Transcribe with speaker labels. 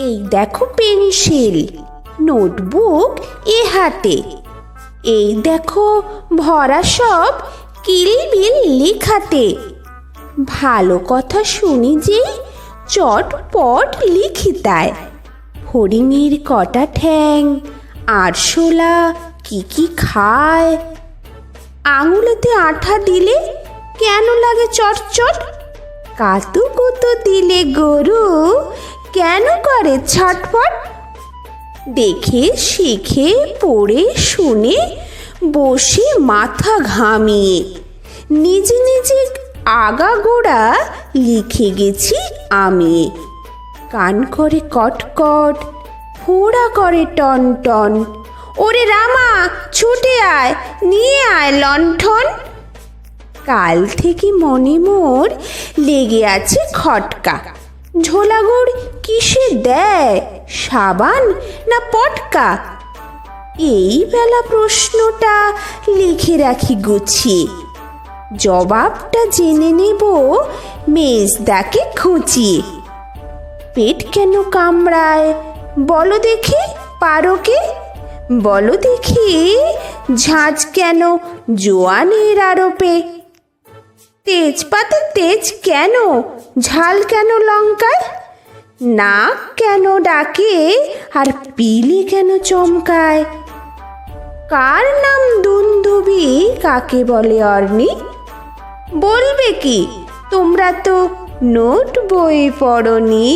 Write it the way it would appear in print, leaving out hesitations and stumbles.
Speaker 1: এই দেখো pencil, notebook এ হাতে। এই দেখো ভরা সব কিলবিল লেখাতে। ভালো কথা শুনি যে চটপট লিখি তাই। হরিণীর কটা ঠ্যাং, আরশোলা কি কি খায়। আঙুলেতে আঠা দিলে কেন লাগে চটচট। কাতু কুতু দিলে গরু কেন করে ছটফট। দেখে শিখে পড়ে শুনে বসে মাথা ঘামিয়ে নিজে নিজে আগাগোড়া লিখে গেছি আমি। কান করে কটকট, ফোড়া করে টন টন। ওরে রামা ছুটে আয়, নিয়ে আয় লণ্ঠন। কাল থেকে মনে মোর লেগে আছে খটকা। ঝোলাগুড় কিসে দেয়, সাবান না পটকা। এই বেলা প্রশ্নটা লিখে রাখি গুছিয়ে। জবাবটা জেনে নেব মেজদাকে খুঁচিয়ে। পেট কেন কামড়ায় বলো দেখি পারোকে। বলো দেখি ঝাঁঝ কেন জোয়ানের আরোপে। তেজপাতে তেজ কেন, ঝাল কেন লঙ্কায়। নাক কেন ডাকে আর পিলে কেন চমকায়। কার নাম দুন্দুবি, কাকে বলে অর্নি। বলবে কি তোমরা তো নোট বই পড়নি।